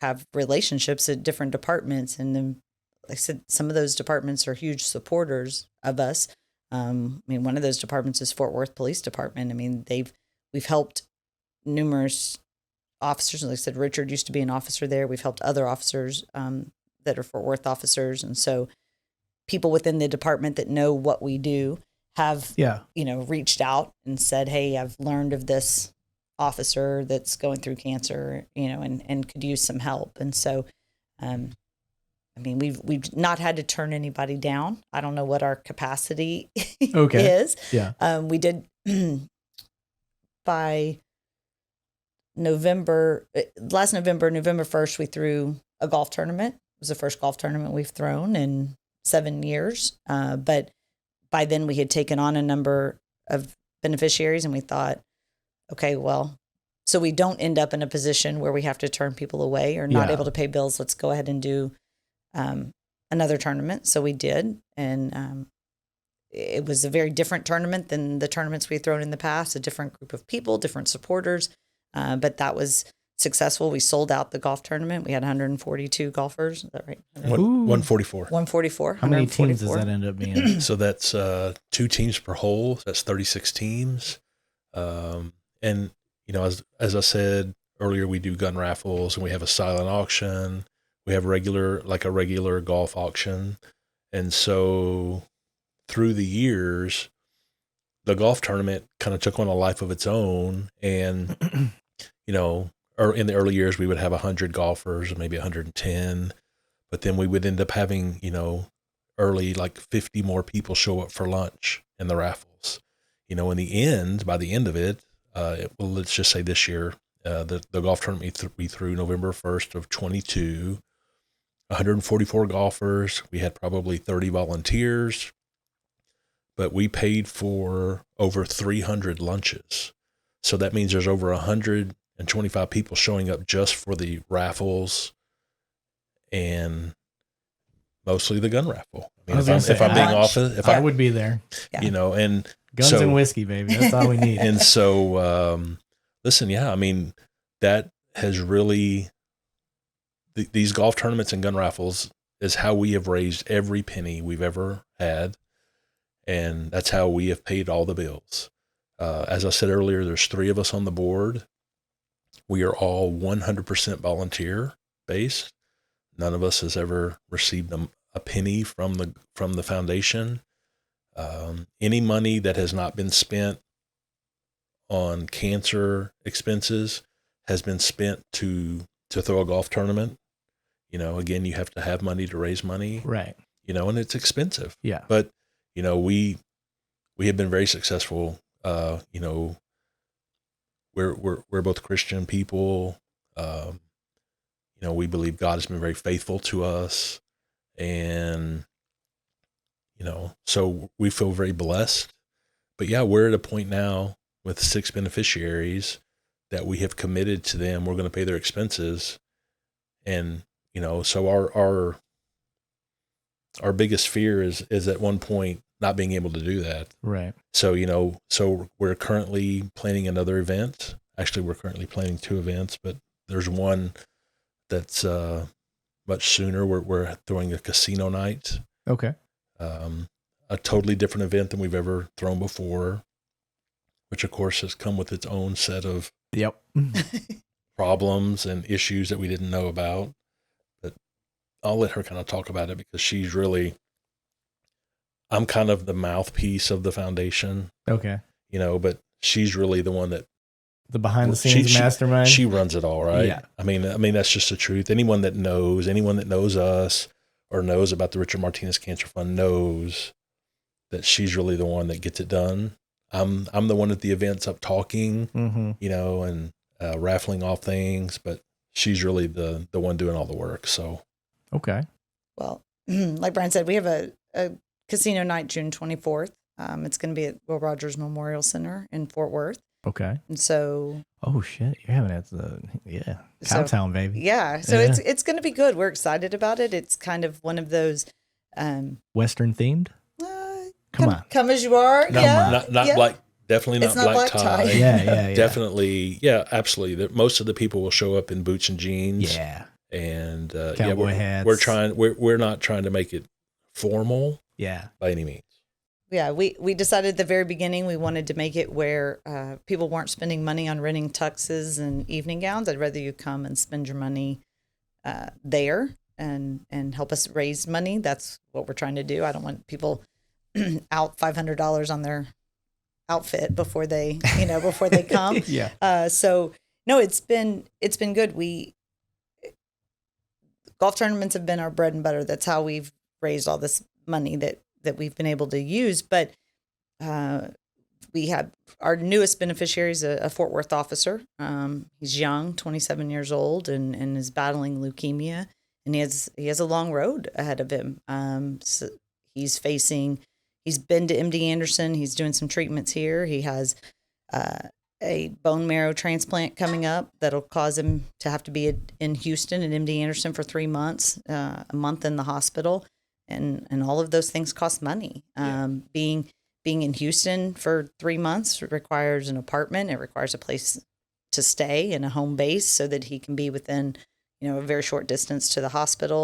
have relationships at different departments. And then, like I said, some of those departments are huge supporters of us. I mean, one of those departments is Fort Worth Police Department. I mean, we've helped numerous officers. Like I said, Richard used to be an officer there. We've helped other officers that are Fort Worth officers. And so people within the department that know what we do have, reached out and said, hey, I've learned of this officer that's going through cancer, and could use some help. And so, I mean, we've not had to turn anybody down. I don't know what our capacity is. Yeah. We did by last November 1st, we threw a golf tournament. It was the first golf tournament we've thrown in 7 years. But by then we had taken on a number of beneficiaries, and we thought, okay, well, so we don't end up in a position where we have to turn people away or not able to pay bills. Let's go ahead and do another tournament. So we did. And it was a very different tournament than the tournaments we've thrown in the past, a different group of people, different supporters. But that was successful. We sold out the golf tournament. We had 142 golfers. Is that right? 144. 144. How many teams does that end up being? So that's 2 teams per hole. That's 36 teams. And, as I said earlier, we do gun raffles and we have a silent auction. We have a regular golf auction. And so through the years, the golf tournament kind of took on a life of its own. And, or in the early years, we would have 100 golfers or maybe 110. But then we would end up having, early, like 50 more people show up for lunch in the raffles. By the end of it, let's just say this year, the golf tournament we threw November 1st of 22, 144 golfers. We had probably 30 volunteers, but we paid for over 300 lunches. So that means there's over 125 people showing up just for the raffles and mostly the gun raffle. I mean, if I'm being honest, I would be there. And guns and whiskey, baby. That's all we need. And so, listen, I mean, that has really, these golf tournaments and gun raffles is how we have raised every penny we've ever had. And that's how we have paid all the bills. As I said earlier, there's 3 of us on the board. We are all 100% volunteer based. None of us has ever received a penny from the foundation. Any money that has not been spent on cancer expenses has been spent to throw a golf tournament. Again, you have to have money to raise money. Right. And it's expensive. Yeah. But, we have been very successful. We're both Christian people. We believe God has been very faithful to us, and, so we feel very blessed. But we're at a point now with 6 beneficiaries that we have committed to them. We're going to pay their expenses. And, so our biggest fear is at one point not being able to do that. Right. So, so we're currently planning another event. Actually, we're currently planning 2 events, but there's one that's much sooner. We're throwing a casino night. Okay. A totally different event than we've ever thrown before, which of course has come with its own set of problems and issues that we didn't know about. But I'll let her kind of talk about it because she's really, I'm kind of the mouthpiece of the foundation. Okay. But she's really the one that, the behind the scenes mastermind. She runs it all, right? Yeah. I mean, that's just the truth. Anyone that knows us or knows about the Richard Martinez Cancer Fund knows that she's really the one that gets it done. I'm the one at the events up talking, and raffling off things, but she's really the one doing all the work. So. Okay. Well, like Brian said, we have a casino night June 24th. It's going to be at Will Rogers Memorial Center in Fort Worth. Okay. And so. Oh shit! You're having it at Cowtown, baby. Yeah. So it's going to be good. We're excited about it. It's kind of one of those. Western themed. Come on. Come as you are. Not black. Definitely not black tie. Yeah. Definitely. Yeah, absolutely. Most of the people will show up in boots and jeans. Yeah. And Cowboy hats. we're not trying to make it formal Yeah. by any means. Yeah, we decided at the very beginning we wanted to make it where people weren't spending money on renting tuxes and evening gowns. I'd rather you come and spend your money there and help us raise money. That's what we're trying to do. I don't want people out $500 on their outfit before they come. Yeah. So no, it's been good. Golf tournaments have been our bread and butter. That's how we've raised all this money that we've been able to use. But we have our newest beneficiary is a Fort Worth officer. He's young, 27 years old, and is battling leukemia. And he has a long road ahead of him. So he's been to MD Anderson. He's doing some treatments here. He has a bone marrow transplant coming up that'll cause him to have to be in Houston at MD Anderson for 3 months, a month in the hospital. And all of those things cost money. Being in Houston for 3 months requires an apartment. It requires a place to stay and a home base so that he can be within, a very short distance to the hospital.